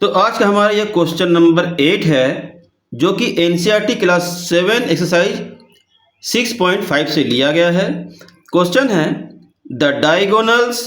तो आज का हमारा यह क्वेश्चन नंबर 8 है, जो कि एनसीईआरटी क्लास 7 एक्सरसाइज 6.5 से लिया गया है। क्वेश्चन है, the diagonals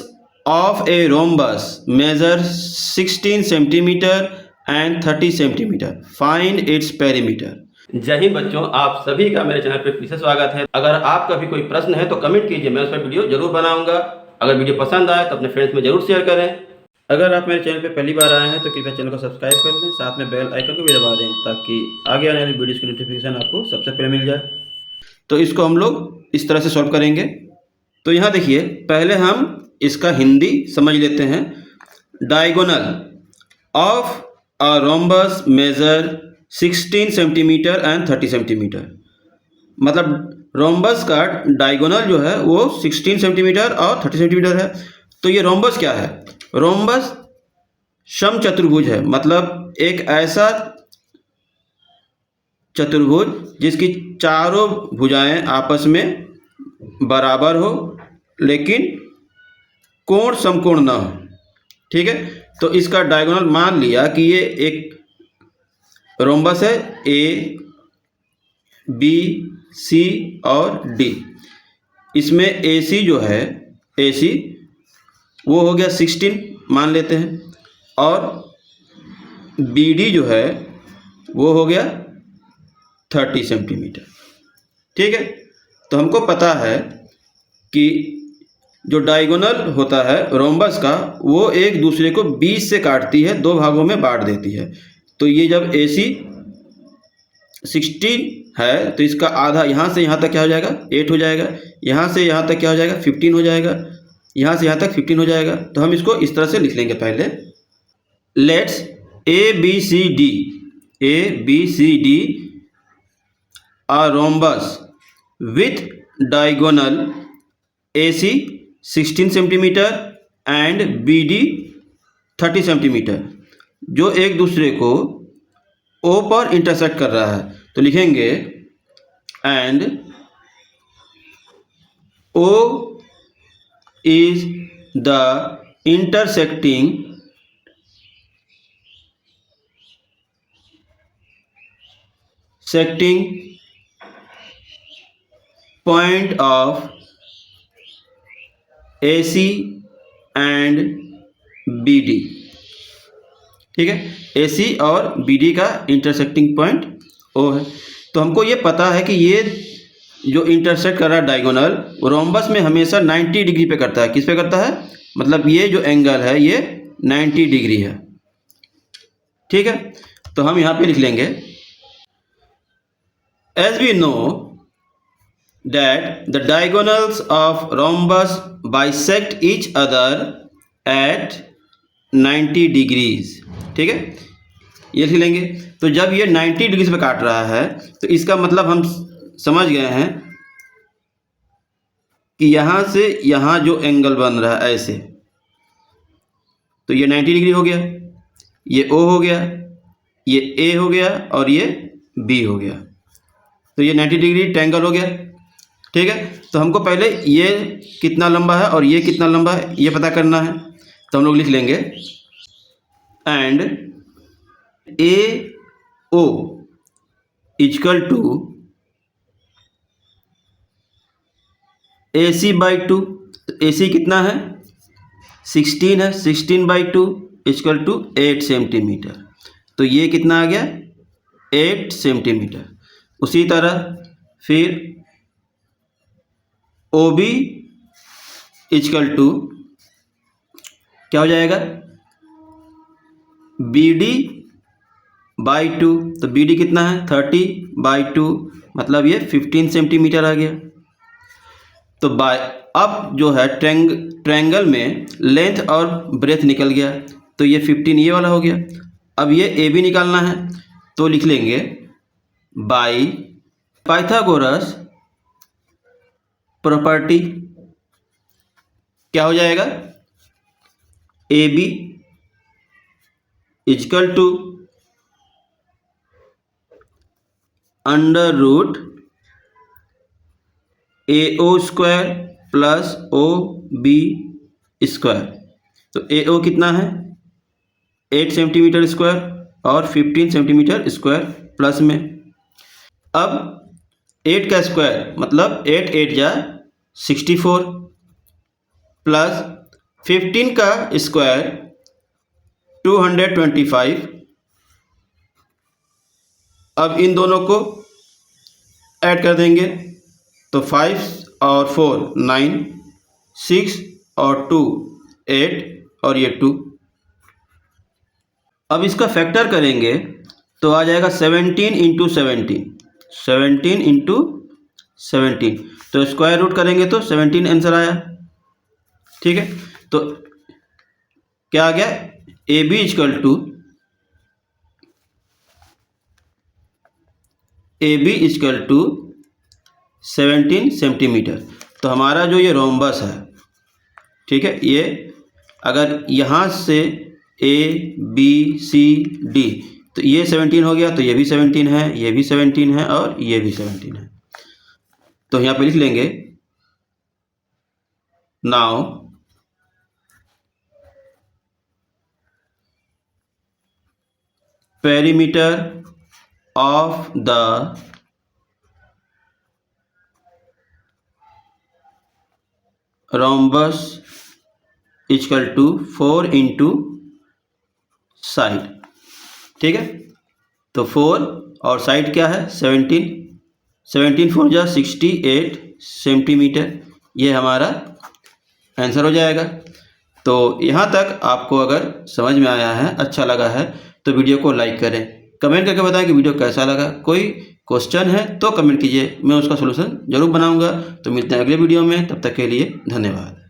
of a rhombus measure 16 centimetre and 30 centimetre, find its perimeter. Jai Hind बच्चों, आप सभी का मेरे चैनल पर फिर से स्वागत है। अगर आपका भी कोई प्रश्न है तो कमेंट कीजिए, मैं उस पर वीडियो जरूर बनाऊंगा। अगर वीडियो पसंद आए तो अपने फ्रेंड्स में जरूर शेयर करें। अगर आप मेरे चैनल पे पहली बार आए हैं तो कृपया चैनल को सब्सक्राइब कर लें, साथ में बेल आइकन को भी दबा दें ताकि आगे आने वाली वीडियोस की नोटिफिकेशन आपको सबसे पहले मिल जाए। तो इसको हम लोग इस तरह से सॉल्व करेंगे। तो यहाँ देखिए, पहले हम इसका हिंदी समझ लेते हैं। Diagonal of a rhombus measure 16 centimetre and 30 centimetre, मतलब रोम्बस का डायगोनल जो है वो 16 सेंटीमीटर और 30 सेंटीमीटर है। तो ये रोम्बस क्या है? रोम्बस समचतुर्भुज है, मतलब एक ऐसा चतुर्भुज जिसकी चारों भुजाएं आपस में बराबर हो लेकिन कोण समकोण न हो। ठीक है, तो इसका डायगोनल मान लिया कि ये एक रोम्बस है, ए बी सी और डी। इसमें ए सी जो है, ए सी वो हो गया 16 मान लेते हैं, और बी डी जो है वो हो गया 30 सेंटीमीटर। ठीक है, तो हमको पता है कि जो डायगोनल होता है रोम्बस का, वो एक दूसरे को 20 से काटती है, दो भागों में बांट देती है। तो ये जब ए सी 16 है तो इसका आधा यहाँ से यहाँ तक क्या हो जाएगा? 8 हो जाएगा। यहाँ से यहाँ तक क्या हो जाएगा? 15 हो जाएगा। यहाँ से यहाँ तक 15 हो जाएगा। तो हम इसको इस तरह से लिख लेंगे। पहले let's A B C D a rhombus with diagonal AC 16 centimetre and BD 30 centimetre, जो एक दूसरे को O पर इंटरसेक्ट कर रहा है। तो लिखेंगे and O is the intersecting point of AC and BD। ठीक है, AC और BD का इंटरसेक्टिंग पॉइंट O है। तो हमको ये पता है कि ये जो इंटरसेक्ट कर रहा है डायगोनल, रोम्बस में हमेशा 90 डिग्री पे करता है। किस पे करता है? मतलब ये जो एंगल है ये 90 डिग्री है। ठीक है, तो हम यहाँ पे लिख लेंगे, as we know that the diagonals of rhombus bisect each other at 90 degrees। ठीक है, ये लिख लेंगे। तो जब ये 90 डिग्री पे काट रहा है तो इसका मतलब हम समझ गए हैं कि यहाँ से यहाँ जो एंगल बन रहा है ऐसे, तो ये 90 डिग्री हो गया, ये O हो गया, ये A हो गया और ये B हो गया। तो ये 90 डिग्री ट्रायंगल हो गया। ठीक है, तो हमको पहले ये कितना लंबा है और ये कितना लंबा है ये पता करना है। तो हम लोग लिख लेंगे and A O equal to A C by 2। A C कितना है? 16 है, 16/2 इक्वल टू 8 सेंटीमीटर। तो ये कितना आ गया? 8 सेंटीमीटर। उसी तरह फिर ओ बी इक्वल टू क्या हो जाएगा? B D by 2। तो बी डी कितना है? 30/2, मतलब ये 15 सेंटीमीटर आ गया। तो बाय अब जो है ट्रायंगल में लेंथ और ब्रेथ निकल गया, तो ये 15 ये वाला हो गया। अब ये ए बी निकालना है, तो लिख लेंगे बाई पाइथागोरस प्रॉपर्टी। क्या हो जाएगा? A B equal to under root A O square plus O B square. तो ए ओ कितना है? 8 सेंटीमीटर स्क्वायर और 15 सेंटीमीटर स्क्वायर प्लस में। अब 8 का स्क्वायर मतलब 8 8 जा 64 प्लस 15 का स्क्वायर 225। अब इन दोनों को ऐड कर देंगे तो 5 और 4 9, 6 और 2 8 और ये 2। अब इसका फैक्टर करेंगे तो आ जाएगा 17 इंटू 17, 17 इंटू 17। तो स्क्वायर रूट करेंगे तो 17 आंसर आया। ठीक है, तो क्या आ गया, A B equal to 17 centimetre. तो हमारा जो ये रोम्बस है, ठीक है, ये अगर यहाँ से ए बी सी डी, तो ये 17 हो गया, तो ये भी 17 है, ये भी 17 है और ये भी 17 है। तो यहाँ पे लिख लेंगे now perimeter of the rhombus equal to 4 into side. ठीक है, तो 4 और साइड क्या है 17, 17 4 जा 68 सेंटीमीटर। ये हमारा आंसर हो जाएगा। तो यहाँ तक आपको अगर समझ में आया है, अच्छा लगा है, तो वीडियो को लाइक करें, कमेंट करके बताएं कि वीडियो कैसा लगा। कोई क्वेश्चन है तो कमेंट कीजिए, मैं उसका सलूशन ज़रूर बनाऊंगा। तो मिलते हैं अगले वीडियो में, तब तक के लिए धन्यवाद।